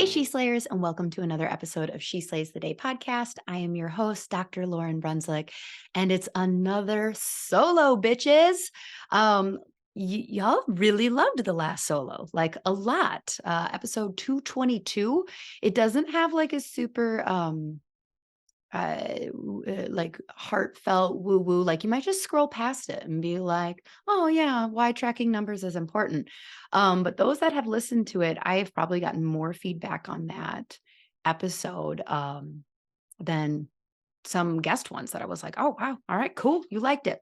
Hey, She Slayers, and welcome to another episode of She Slays the Day podcast. I am your host, Dr. Lauryn Brunslick, and it's another solo, bitches. Um, y'all really loved the last solo, like a lot. Episode 222. It doesn't have like a super like heartfelt woo woo. Like you might just scroll past it and be like, oh yeah, why tracking numbers is important. But those that have listened to it, I have probably gotten more feedback on that episode than some guest ones that I was like, oh wow, all right, cool, you liked it.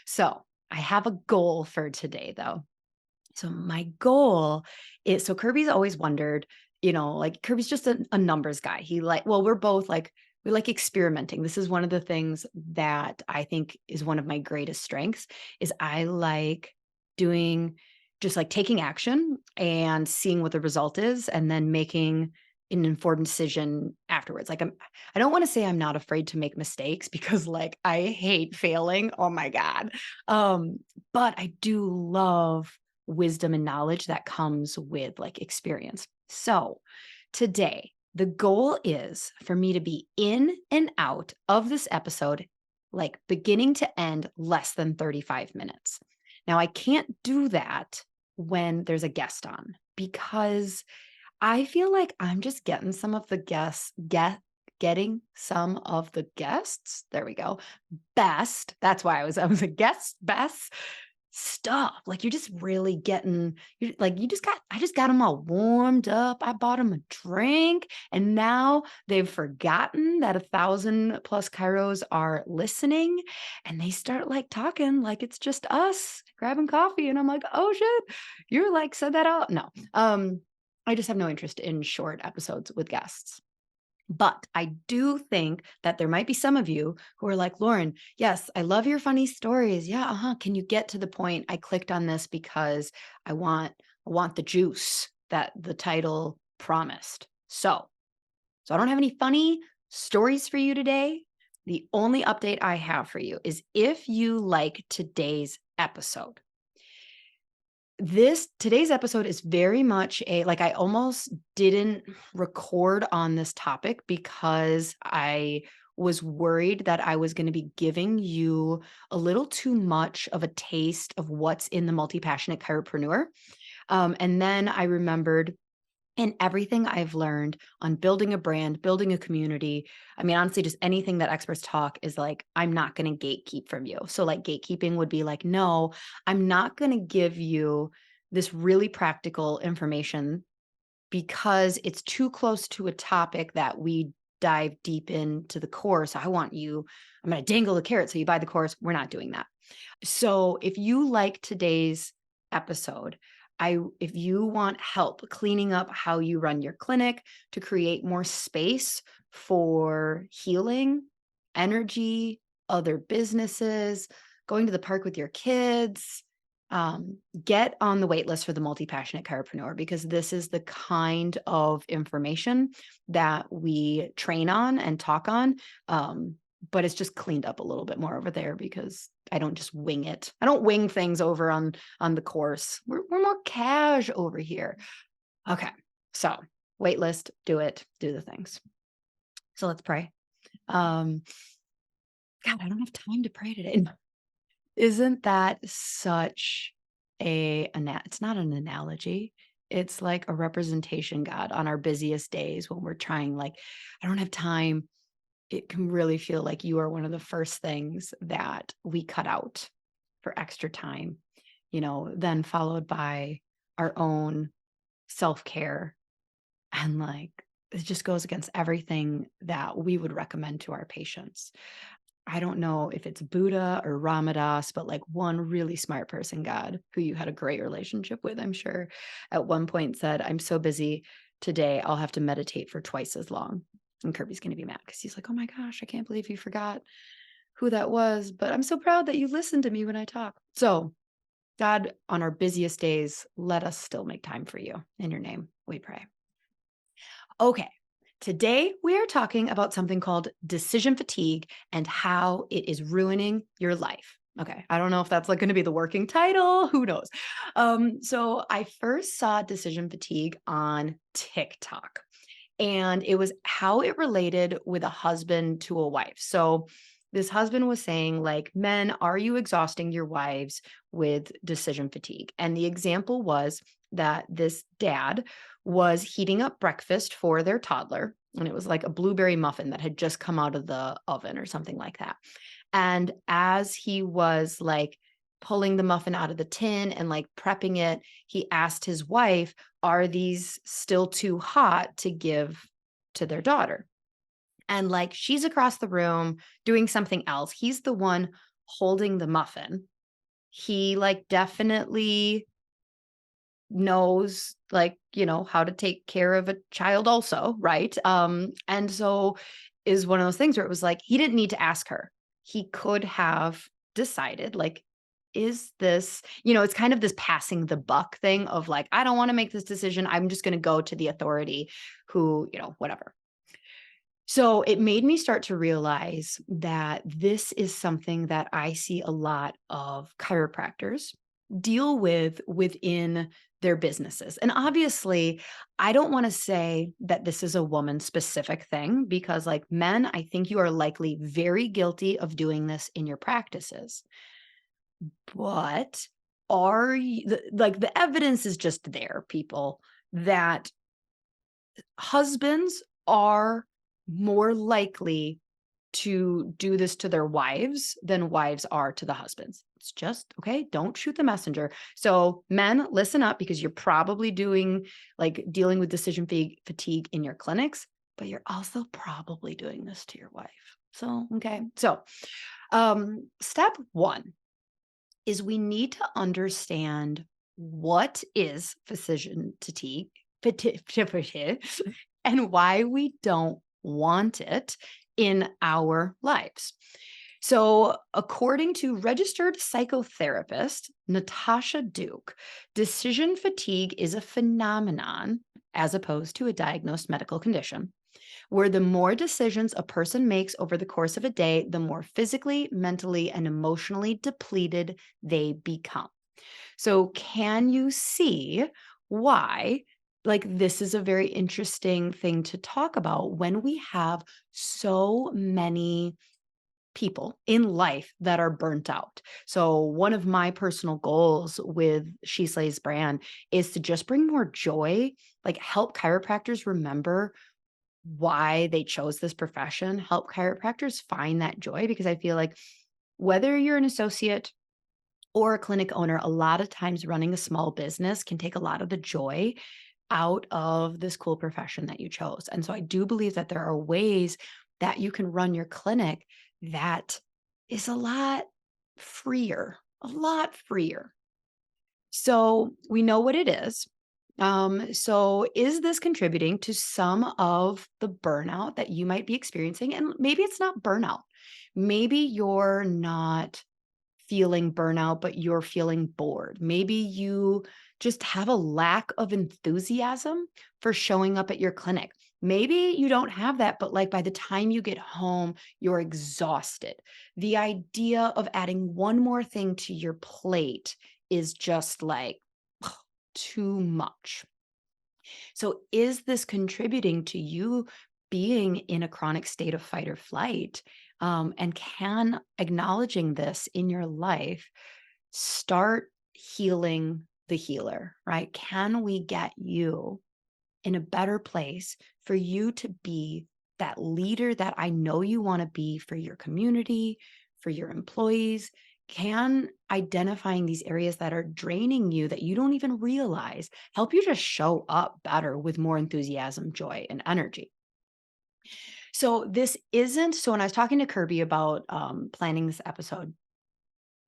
So I have a goal for today though. So my goal is, so Kirby's always wondered, like Kirby's just a numbers guy. We're both like, we like experimenting. This is one of the things that I think is one of my greatest strengths is I like doing just like taking action and seeing what the result is and then making an informed decision afterwards. I don't want to say I'm not afraid to make mistakes because like I hate failing. Oh my God. But I do love wisdom and knowledge that comes with like experience. So today, the goal is for me to be in and out of this episode, like beginning to end, less than 35 minutes. Now, I can't do that when there's a guest on because I feel like I'm just getting some of the getting some of the guests. There we go. Best. That's why I was a guest best stuff. Like you're just really getting, I just got them all warmed up. I bought them a drink and now they've forgotten that 1,000 plus chiros are listening and they start like talking like it's just us grabbing coffee. And I'm like, oh shit, you're like, said that out. No, I just have no interest in short episodes with guests. But I do think that there might be some of you who are like, Lauryn, yes, I love your funny stories. Yeah, Can you get to the point? I clicked on this because I want the juice that the title promised. So I don't have any funny stories for you today. The only update I have for you is if you like today's episode, today's episode is very much I almost didn't record on this topic because I was worried that I was going to be giving you a little too much of a taste of what's in the multi-passionate chiropreneur. And then I remembered in everything I've learned on building a brand, building a community. I mean, honestly, just anything that experts talk is like, I'm not going to gatekeep from you. So like gatekeeping would be like, no, I'm not going to give you this really practical information because it's too close to a topic that we dive deep into the course. I'm going to dangle the carrot so you buy the course. We're not doing that. So if you like today's episode, if you want help cleaning up how you run your clinic to create more space for healing, energy, other businesses, going to the park with your kids, get on the wait list for the multi-passionate chiropreneur because this is the kind of information that we train on and talk on. But it's just cleaned up a little bit more over there because I don't just wing it. I don't wing things over on the course. We're more cash over here. Okay. So wait list, do it, do the things. So let's pray. God, I don't have time to pray today. Isn't that such it's not an analogy. It's like a representation, God, on our busiest days when we're trying, like, I don't have time. It can really feel like you are one of the first things that we cut out for extra time, then followed by our own self-care. And like, it just goes against everything that we would recommend to our patients. I don't know if it's Buddha or Ramadas, but like one really smart person, God, who you had a great relationship with, I'm sure, at one point said, I'm so busy today, I'll have to meditate for twice as long. And Kirby's going to be mad because he's like, oh my gosh, I can't believe you forgot who that was. But I'm so proud that you listened to me when I talk. So, God, on our busiest days, let us still make time for you. In your name, we pray. Okay. Today, we are talking about something called decision fatigue and how it is ruining your life. Okay. I don't know if that's like going to be the working title. Who knows? So I first saw decision fatigue on TikTok. And it was how it related with a husband to a wife. So this husband was saying, like, men, are you exhausting your wives with decision fatigue? And the example was that this dad was heating up breakfast for their toddler. And it was like a blueberry muffin that had just come out of the oven or something like that. And as he was like pulling the muffin out of the tin and like prepping it, he asked his wife, are these still too hot to give to their daughter? And like she's across the room doing something else. He's the one holding the muffin. He like definitely knows like, how to take care of a child also, right? And so is one of those things where it was like he didn't need to ask her. He could have decided like, is this, it's kind of this passing the buck thing of like, I don't want to make this decision. I'm just going to go to the authority who, whatever. So it made me start to realize that this is something that I see a lot of chiropractors deal with within their businesses. And obviously, I don't want to say that this is a woman specific thing because, like men, I think you are likely very guilty of doing this in your practices. But are you, like the evidence is just there, people, that husbands are more likely to do this to their wives than wives are to the husbands. It's just, okay, don't shoot the messenger. So, men, listen up because you're probably doing like dealing with decision fatigue in your clinics, but you're also probably doing this to your wife. So, okay. So, step 1 is we need to understand what is decision fatigue and why we don't want it in our lives. So, according to registered psychotherapist Natasha Duke, decision fatigue is a phenomenon as opposed to a diagnosed medical condition where the more decisions a person makes over the course of a day, the more physically, mentally, and emotionally depleted they become. So, can you see why? Like, this is a very interesting thing to talk about when we have so many people in life that are burnt out. So, one of my personal goals with She Slays brand is to just bring more joy, like help chiropractors remember why they chose this profession, help chiropractors find that joy because I feel like whether you're an associate or a clinic owner, a lot of times running a small business can take a lot of the joy out of this cool profession that you chose. And so I do believe that there are ways that you can run your clinic that is a lot freer, a lot freer. So we know what it is. So is this contributing to some of the burnout that you might be experiencing? And maybe it's not burnout. Maybe you're not feeling burnout, but you're feeling bored. Maybe you just have a lack of enthusiasm for showing up at your clinic. Maybe you don't have that, but like by the time you get home, you're exhausted. The idea of adding one more thing to your plate is just like too much. So, is this contributing to you being in a chronic state of fight or flight? And can acknowledging this in your life start healing the healer, right? Can we get you in a better place for you to be that leader that I know you want to be for your community, for your employees? Can identifying these areas that are draining you that you don't even realize help you just show up better with more enthusiasm, joy, and energy? So, this isn't so when I was talking to Kirby about planning this episode,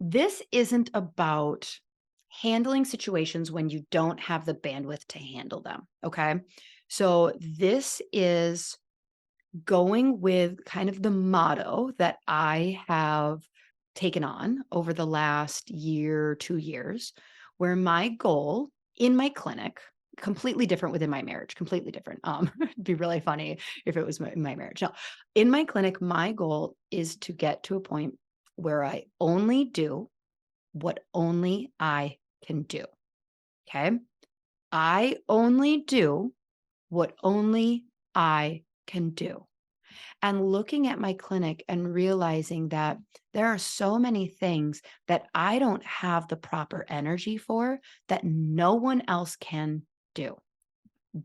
this isn't about handling situations when you don't have the bandwidth to handle them. Okay. So, this is going with kind of the motto that I have taken on over the last year, 2 years, where my goal in my clinic, completely different within my marriage, completely different. It'd be really funny if it was my marriage. No, in my clinic, my goal is to get to a point where I only do what only I can do. Okay. I only do what only I can do. And looking at my clinic and realizing that there are so many things that I don't have the proper energy for that no one else can do.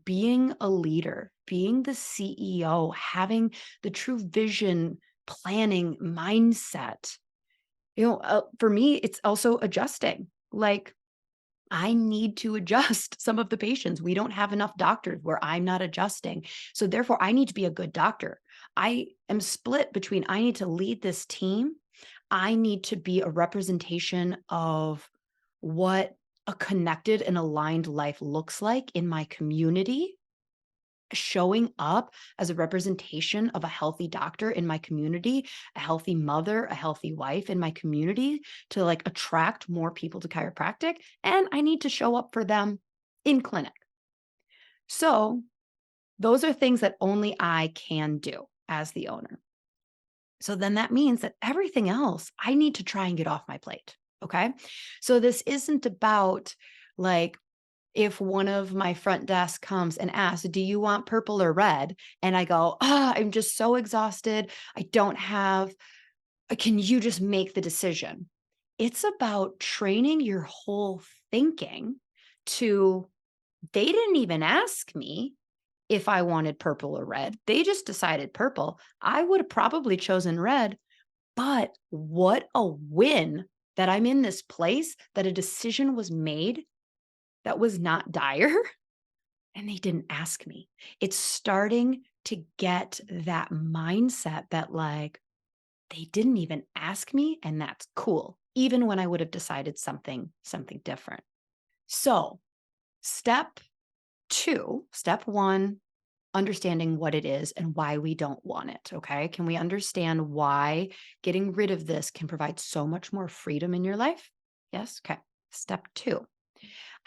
Being a leader, being the CEO, having the true vision, planning mindset. For me, it's also adjusting. Like, I need to adjust some of the patients. We don't have enough doctors where I'm not adjusting. So therefore, I need to be a good doctor. I am split between I need to lead this team. I need to be a representation of what a connected and aligned life looks like in my community, showing up as a representation of a healthy doctor in my community, a healthy mother, a healthy wife in my community to like attract more people to chiropractic. And I need to show up for them in clinic. So those are things that only I can do as the owner. So then that means that everything else I need to try and get off my plate. Okay. So this isn't about like, if one of my front desk comes and asks, "Do you want purple or red?" And I go, I'm just so exhausted. I don't have, can you just make the decision?" It's about training your whole thinking to, they didn't even ask me if I wanted purple or red. They just decided purple. I would have probably chosen red, but what a win that I'm in this place, that a decision was made that was not dire. And they didn't ask me. It's starting to get that mindset that like, they didn't even ask me, and that's cool, even when I would have decided something different. So, step 2, step 1, understanding what it is and why we don't want it, okay? Can we understand why getting rid of this can provide so much more freedom in your life? Yes? Okay. Step 2,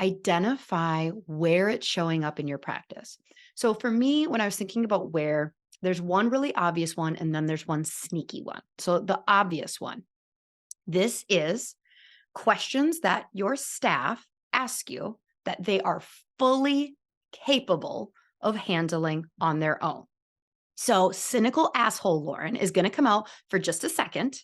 identify where it's showing up in your practice. So for me, when I was thinking about where, there's one really obvious one, and then there's one sneaky one. So the obvious one, this is questions that your staff ask you that they are fully capable of handling on their own. So cynical asshole Lauryn is going to come out for just a second.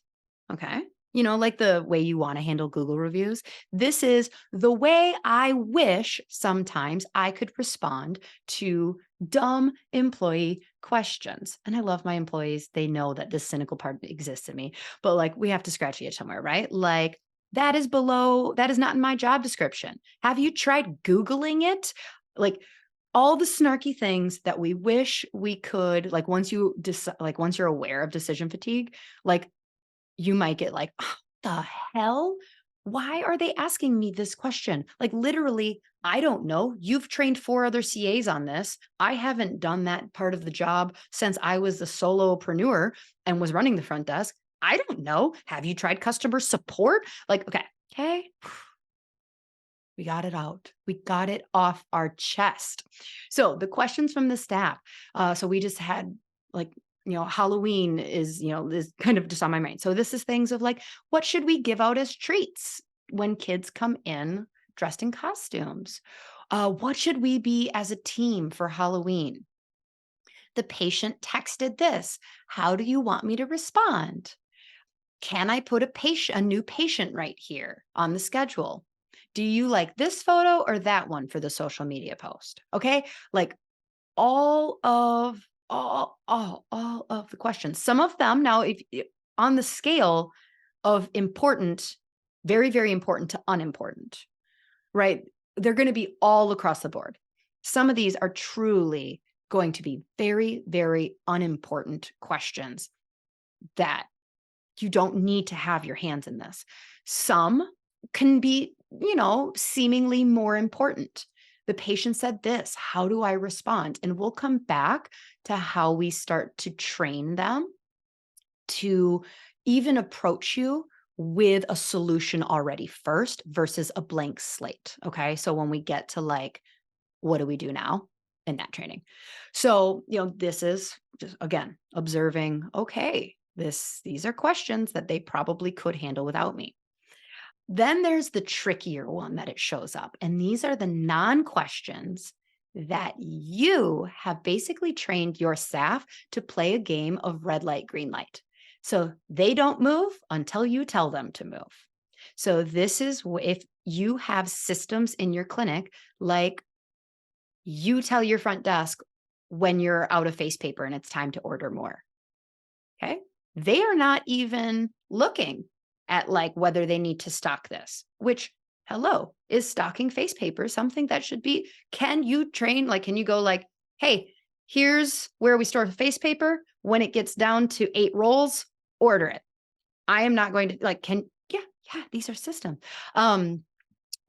Okay. Like the way you want to handle Google reviews. This is the way I wish sometimes I could respond to dumb employee questions. And I love my employees. They know that this cynical part exists in me, but like we have to scratch the itch somewhere, right? Like that is below, that is not in my job description. Have you tried Googling it? Like all the snarky things that we wish we could, like once once you're aware of decision fatigue, like you might get like, "Oh, the hell? Why are they asking me this question?" Like literally, I don't know. You've trained 4 other CAs on this. I haven't done that part of the job since I was the solopreneur and was running the front desk. I don't know. Have you tried customer support? Like, okay. We got it out. We got it off our chest. So the questions from the staff. So we just had like, Halloween is kind of just on my mind. So this is things of like, what should we give out as treats when kids come in dressed in costumes? What should we be as a team for Halloween? The patient texted this. How do you want me to respond? Can I put a new patient right here on the schedule? Do you like this photo or that one for the social media post? Okay. Like all of the questions. Some of them now, if on the scale of important, very, very important to unimportant, right? They're going to be all across the board. Some of these are truly going to be very, very unimportant questions that you don't need to have your hands in this. Some can be, seemingly more important. The patient said this, how do I respond? And we'll come back to how we start to train them to even approach you with a solution already first versus a blank slate. Okay. So when we get to like, what do we do now in that training? So, this is just again observing, okay, these are questions that they probably could handle without me. Then there's the trickier one that it shows up. And these are the non-questions that you have basically trained your staff to play a game of red light, green light. So they don't move until you tell them to move. So this is if you have systems in your clinic, like you tell your front desk when you're out of face paper and it's time to order more. Okay. They are not even looking at like whether they need to stock this, which, hello, is stocking face paper something that should be? Can you train? Like, can you go like, hey, here's where we store the face paper. When it gets down to 8 rolls, order it. I am not going to like, yeah, these are systems.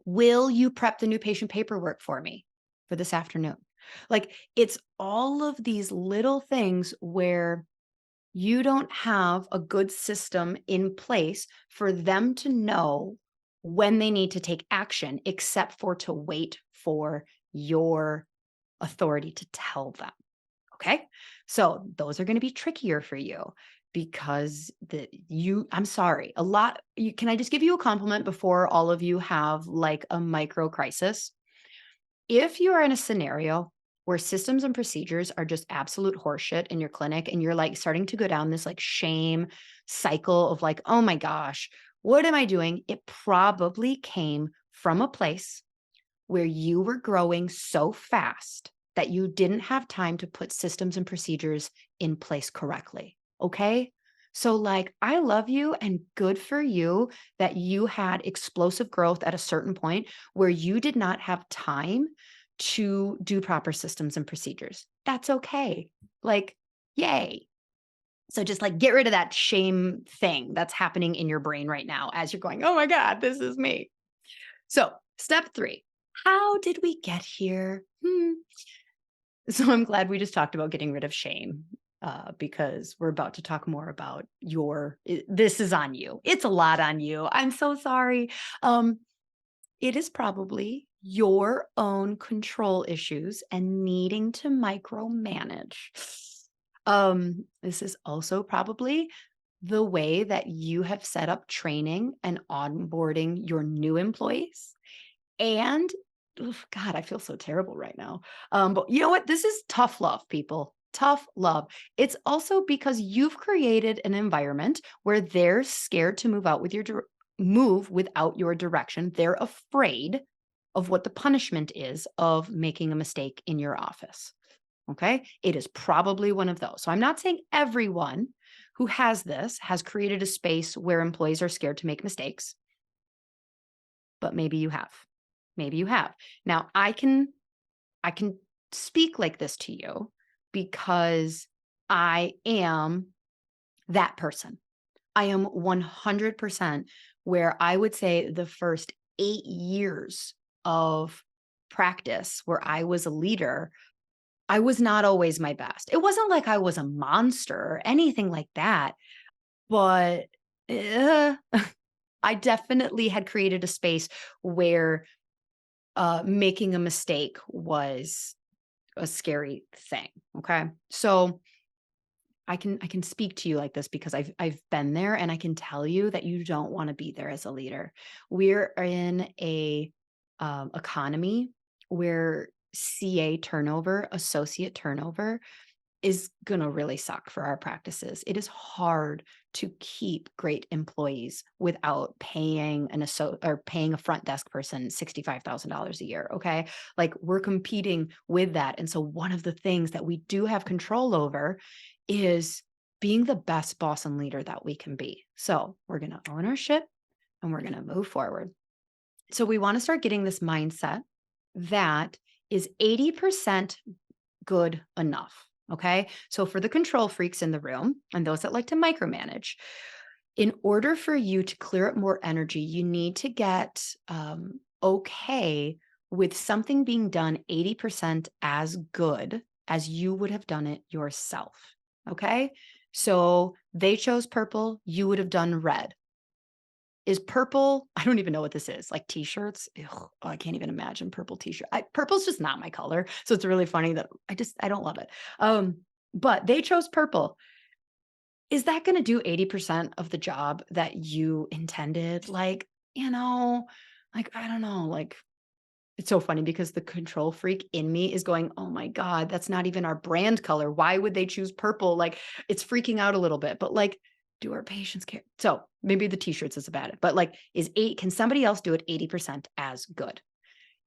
Will you prep the new patient paperwork for me for this afternoon? Like, it's all of these little things where you don't have a good system in place for them to know when they need to take action, except for to wait for your authority to tell them. Okay. So those are going to be trickier for you because I'm sorry, can I just give you a compliment before all of you have like a micro crisis? If you are in a scenario where systems and procedures are just absolute horseshit in your clinic and you're like starting to go down this like shame cycle of like, oh my gosh, what am I doing? It probably came from a place where you were growing so fast that you didn't have time to put systems and procedures in place correctly. Okay. So, like, I love you and good for you that you had explosive growth at a certain point where you did not have time to do proper systems and procedures. That's okay. Like, yay. So, just like get rid of that shame thing that's happening in your brain right now as you're going, oh my God, this is me. So, step 3, how did we get here? So I'm glad we just talked about getting rid of shame because we're about to talk more about this is on you. It's a lot on you. I'm so sorry. Um, it is probably your own control issues and needing to micromanage. This is also probably the way that you have set up training and onboarding your new employees. And oof, God, I feel so terrible right now. But you know what? This is tough love, people. Tough love. It's also because you've created an environment where they're scared to move without your direction. They're afraid of what the punishment is of making a mistake in your office. Okay. It is probably one of those. So I'm not saying everyone who has this has created a space where employees are scared to make mistakes, but maybe you have. Maybe you have. Now, I can speak like this to you because I am that person. I am 100% where I would say the first 8 years of practice where I was a leader, I was not always my best. It wasn't like I was a monster or anything like that, but uh, I definitely had created a space where making a mistake was a scary thing. Okay. So I can speak to you like this because I've been there and I can tell you that you don't want to be there as a leader. We're in a economy where CA turnover, associate turnover is going to really suck for our practices. It is hard to keep great employees without paying paying a front desk person $65,000 a year, okay? Like we're competing with that. And so one of the things that we do have control over is being the best boss and leader that we can be. So, we're going to own our shit and we're going to move forward. So we want to start getting this mindset that is 80% good enough. Okay. So for the control freaks in the room and those that like to micromanage, in order for you to clear up more energy, you need to get okay with something being done 80% as good as you would have done it yourself. Okay. So they chose purple, you would have done red. Is purple, I don't even know what this is, like t-shirts. Ugh, I can't even imagine purple t-shirt. Purple's just not my color. So it's really funny that I don't love it. But they chose purple. Is that going to do 80% of the job that you intended? Like, like, I don't know, like It's so funny because the control freak in me is going, "Oh my god, that's not even our brand color. Why would they choose purple?" Like, it's freaking out a little bit, but, like, do our patients care? So, maybe the t-shirts is about it, but, like, can somebody else do it 80% as good?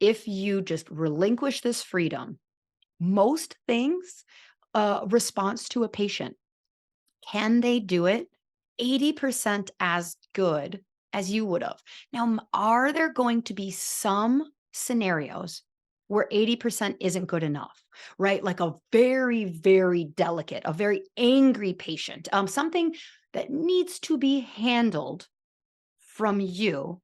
If you just relinquish this freedom, most things, response to a patient, can they do it 80% as good as you would have? Now, are there going to be some scenarios where 80% isn't good enough, right? Like a very, very delicate, a very angry patient, something that needs to be handled from you,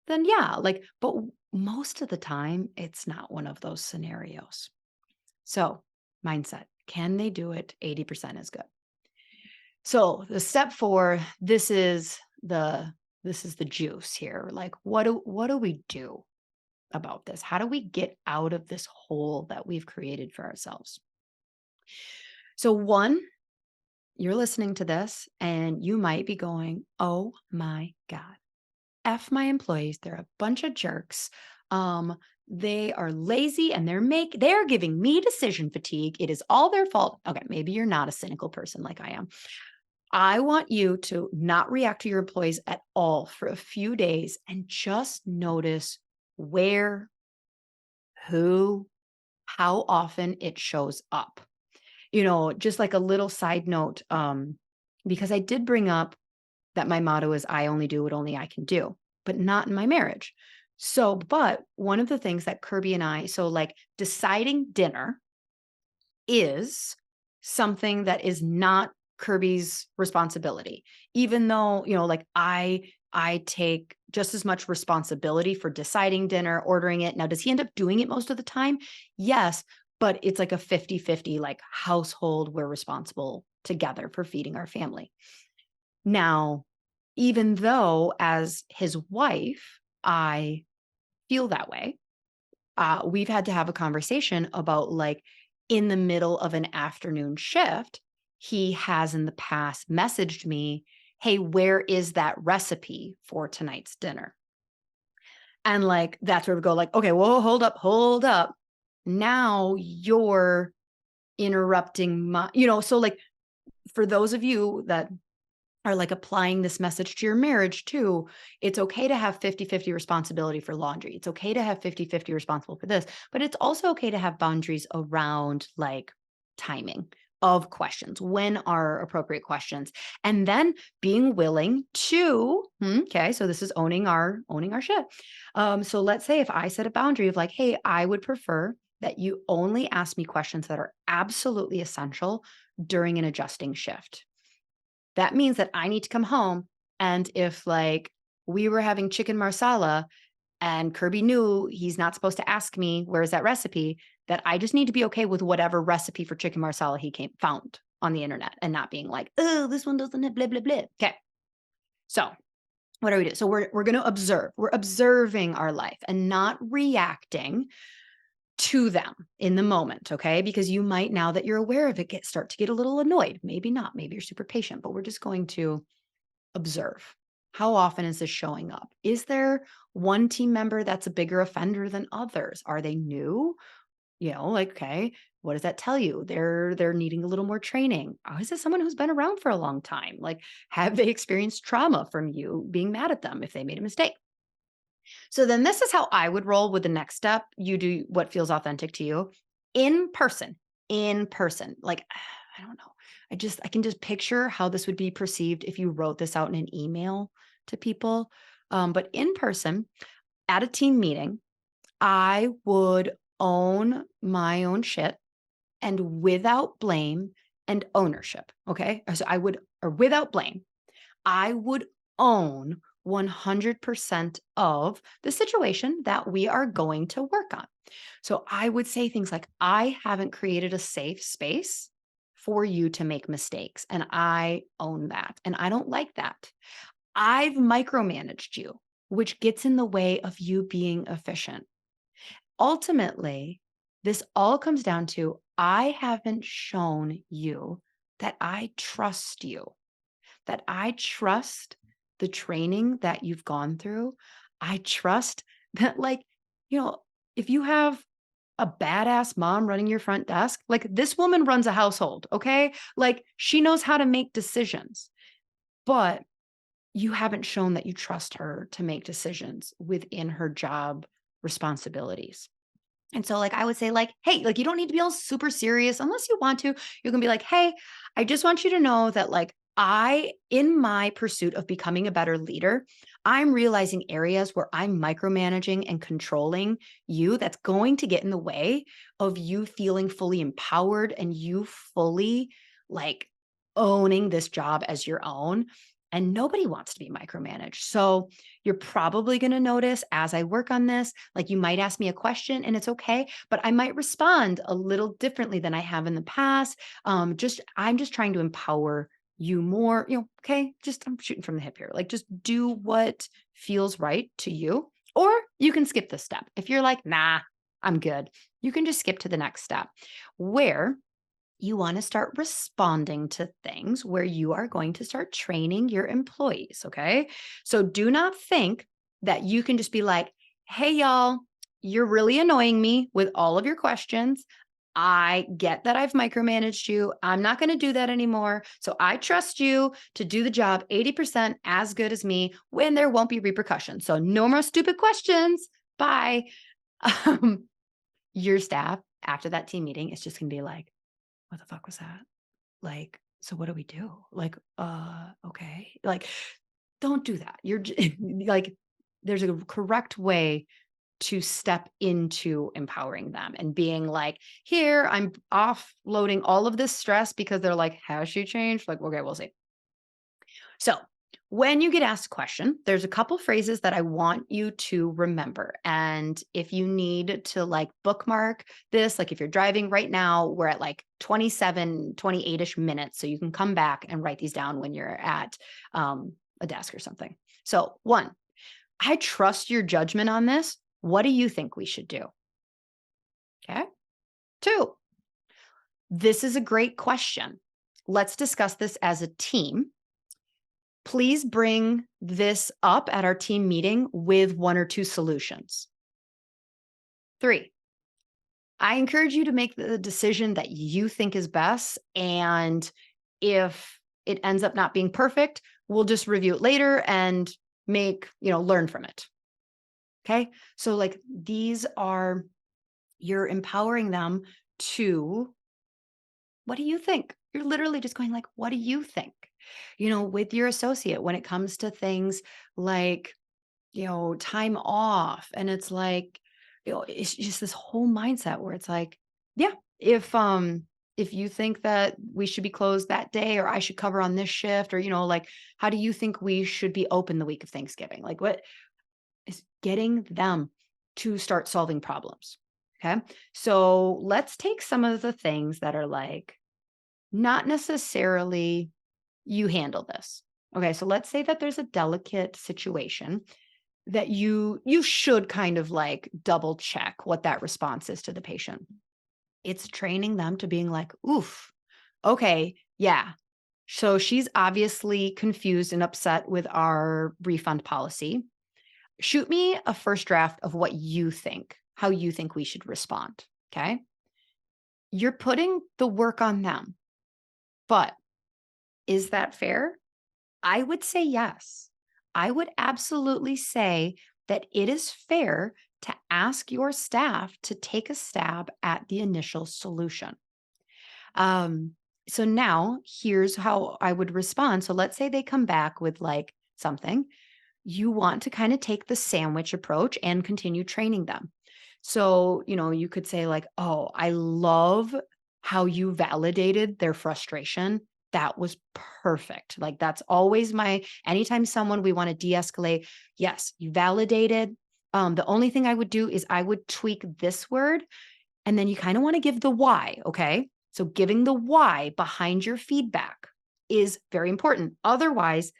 then yeah, like, but most of the time, it's not one of those scenarios. So, mindset, can they do it 80% as good? So the step 4, this is the juice here. Like what do we do about this? How do we get out of this hole that we've created for ourselves? So one, you're listening to this and you might be going, "Oh my god. F my employees, they're a bunch of jerks. Um they are lazy and they're giving me decision fatigue. It is all their fault." Okay, maybe you're not a cynical person like I am. I want you to not react to your employees at all for a few days and just notice where, who, how often it shows up. Just like a little side note, because I did bring up that my motto is I only do what only I can do, but not in my marriage. So, but one of the things that Kirby and so like deciding dinner is something that is not Kirby's responsibility. Even though, like I take just as much responsibility for deciding dinner, ordering it. Now, does he end up doing it most of the time? Yes, but it's like a 50-50 like household we're responsible together for feeding our family. Now, even though as his wife, I feel that way, we've had to have a conversation about like in the middle of an afternoon shift, he has in the past messaged me, "Hey, where is that recipe for tonight's dinner?" And like that's where we go, like, okay, well, hold up, hold up. Now you're interrupting so like for those of you that are like applying this message to your marriage too. It's okay to have 50-50 responsibility for laundry. It's okay to have 50-50 responsible for this, but it's also okay to have boundaries around like timing of questions. When are appropriate questions? And then being willing to, okay, so this is owning our shit. So let's say if I set a boundary of like, hey, I would prefer that you only ask me questions that are absolutely essential during an adjusting shift. That means that I need to come home, and if, like, we were having chicken marsala and Kirby knew he's not supposed to ask me, "Where's that recipe?" that I just need to be okay with whatever recipe for chicken marsala he found on the internet and not being like, "Oh, this one doesn't have blah, blah, blah." Okay. So, what do we do? So we're gonna observe. We're observing our life and not reacting to them in the moment, okay? Because you might, now that you're aware of it, start to get a little annoyed. Maybe not. Maybe you're super patient, but we're just going to observe. How often is this showing up? Is there one team member that's a bigger offender than others? Are they new? Like, okay, what does that tell you? They're needing a little more training. Or is it someone who's been around for a long time? Like, have they experienced trauma from you being mad at them if they made a mistake? So then this is how I would roll with the next step. You do what feels authentic to you in person. In person. Like, I don't know. I can just picture how this would be perceived if you wrote this out in an email to people. But in person, at a team meeting, I would own my own shit and without blame and ownership. Okay. So or without blame, I would own 100% of the situation that we are going to work on. So I would say things like, I haven't created a safe space for you to make mistakes. And I own that. And I don't like that. I've micromanaged you, which gets in the way of you being efficient. Ultimately, this all comes down to I haven't shown you that I trust you, that I trust the training that you've gone through. I trust that, like, you know, if you have a badass mom running your front desk, like this woman runs a household, okay? Like she knows how to make decisions, but you haven't shown that you trust her to make decisions within her job responsibilities. And so, like, I would say, like, hey, like, you don't need to be all super serious unless you want to. You can be like, hey, I just want you to know that, like, in my pursuit of becoming a better leader, I'm realizing areas where I'm micromanaging and controlling you that's going to get in the way of you feeling fully empowered and you fully, like, owning this job as your own. And nobody wants to be micromanaged. So, you're probably going to notice as I work on this, like you might ask me a question and it's okay, but I might respond a little differently than I have in the past. I'm just trying to empower you more, okay, just I'm shooting from the hip here. Like just do what feels right to you. Or you can skip this step. If you're like, nah, I'm good, you can just skip to the next step where you want to start responding to things where you are going to start training your employees. Okay. So do not think that you can just be like, hey, y'all, you're really annoying me with all of your questions. I get that I've micromanaged you. I'm not going to do that anymore. So I trust you to do the job 80% as good as me when there won't be repercussions. So no more stupid questions. Bye. Um, your staff after that team meeting is just going to be like, what the fuck was that? Like, so what do we do? Like, okay. Like, don't do that. Like, there's a correct way to step into empowering them and being like, here, I'm offloading all of this stress because they're like, has she changed? Like, okay, we'll see. So, when you get asked a question, there's a couple phrases that I want you to remember. And if you need to like bookmark this, like if you're driving right now, we're at like 27, 28-ish minutes. So you can come back and write these down when you're at a desk or something. So, one, I trust your judgment on this. What do you think we should do? Okay. Two, this is a great question. Let's discuss this as a team. Please bring this up at our team meeting with one or two solutions. Three, I encourage you to make the decision that you think is best. And if it ends up not being perfect, we'll just review it later and learn from it. Okay. So, like, you're empowering them to, what do you think? You're literally just going, like, what do you think? With your associate when it comes to things like, time off. And it's like, it's just this whole mindset where it's like, yeah, if you think that we should be closed that day or I should cover on this shift or, like, how do you think we should be open the week of Thanksgiving? Like, what is getting them to start solving problems? Okay. So let's take some of the things that are like, not necessarily you handle this. Okay. So let's say that there's a delicate situation that you should kind of like double check what that response is to the patient. It's training them to being like, oof, okay, yeah. So she's obviously confused and upset with our refund policy. Shoot me a first draft of what you think, how you think we should respond. Okay. You're putting the work on them, but is that fair? I would say yes. I would absolutely say that it is fair to ask your staff to take a stab at the initial solution. Um, so now here's how I would respond. So let's say they come back with like something. You want to kind of take the sandwich approach and continue training them. So, you could say, like, oh, I love how you validated their frustration. That was perfect. Like, that's always anytime we want to de escalate, yes, you validated. The only thing I would do is I would tweak this word. And then you kind of want to give the why. Okay. So, giving the why behind your feedback is very important. Otherwise,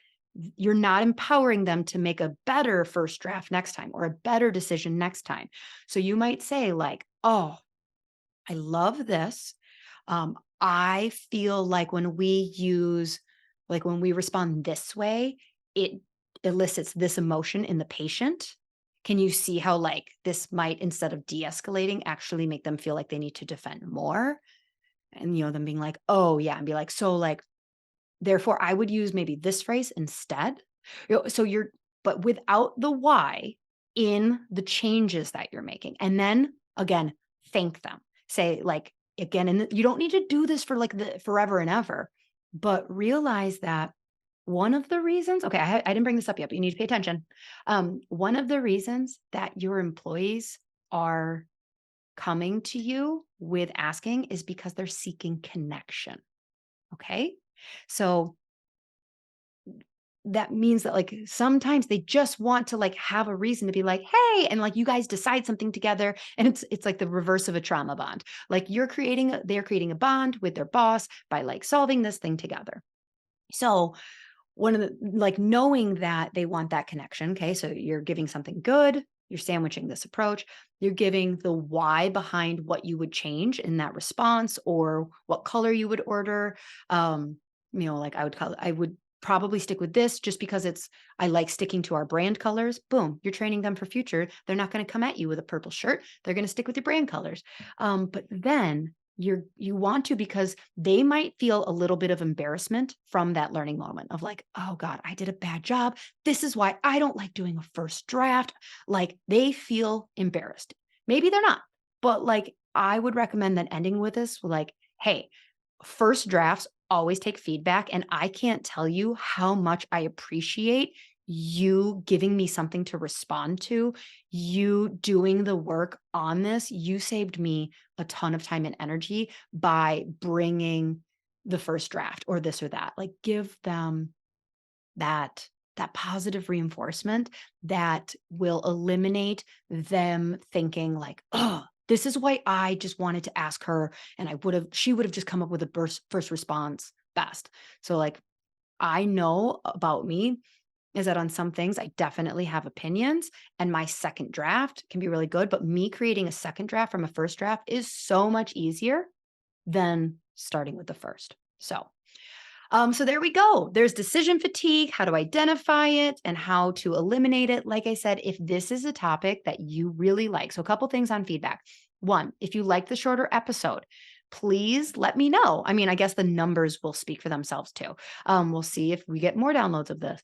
you're not empowering them to make a better first draft next time or a better decision next time. So you might say like, oh, I love this. I feel like when we respond this way, it elicits this emotion in the patient. Can you see how like this might, instead of de-escalating, actually make them feel like they need to defend more? And them being like, oh yeah, and be like, so like, therefore I would use maybe this phrase instead. So you're, but without the why in the changes that you're making. And then again, thank them. Say like again, and you don't need to do this for like the forever and ever, but realize that one of the reasons, okay, I didn't bring this up yet, but you need to pay attention. One of the reasons that your employees are coming to you with asking is because they're seeking connection. Okay. So that means that like sometimes they just want to like have a reason to be like, hey, and like you guys decide something together. And it's like the reverse of a trauma bond. Like they're creating a bond with their boss by like solving this thing together. So one of the like knowing that they want that connection. Okay. So you're giving something good, you're sandwiching this approach, you're giving the why behind what you would change in that response or what color you would order. Like I would probably stick with this just because I like sticking to our brand colors. Boom, you're training them for future. They're not going to come at you with a purple shirt. They're going to stick with your brand colors. But then you want to, because they might feel a little bit of embarrassment from that learning moment of like, oh God, I did a bad job. This is why I don't like doing a first draft. Like they feel embarrassed. Maybe they're not, but like I would recommend that ending with this like, hey, first drafts always take feedback. And I can't tell you how much I appreciate you giving me something to respond to, you doing the work on this. You saved me a ton of time and energy by bringing the first draft or this or that. Like give them that positive reinforcement that will eliminate them thinking like, oh, this is why I just wanted to ask her and she would have just come up with a first response best. So like I know about me is that on some things I definitely have opinions and my second draft can be really good, but me creating a second draft from a first draft is so much easier than starting with the first. So there we go. There's decision fatigue, how to identify it and how to eliminate it. Like I said, if this is a topic that you really like, so a couple things on feedback. One, if you like the shorter episode, please let me know. I mean, I guess the numbers will speak for themselves too. We'll see if we get more downloads of this.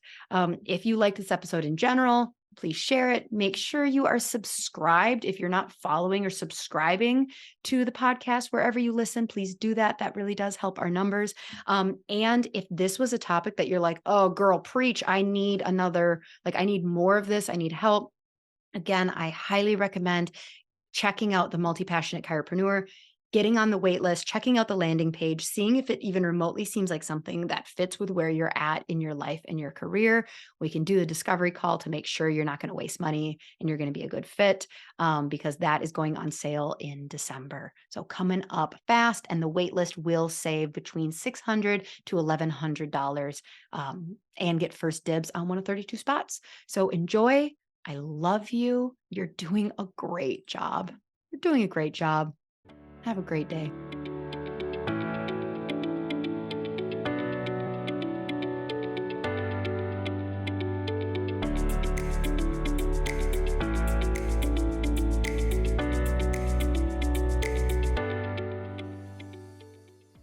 If you like this episode in general, please share it. Make sure you are subscribed. If you're not following or subscribing to the podcast, wherever you listen, please do that. That really does help our numbers. And if this was a topic that you're like, oh, girl, preach, I need I need more of this, I need help. Again, I highly recommend checking out the Multi-Passionate Chiropreneur, getting on the wait list, checking out the landing page, seeing if it even remotely seems like something that fits with where you're at in your life and your career. We can do a discovery call to make sure you're not going to waste money and you're going to be a good fit, because that is going on sale in December. So coming up fast, and the wait list will save between $600 to $1,100, and get first dibs on one of 32 spots. So enjoy. I love you. You're doing a great job. You're doing a great job. Have a great day.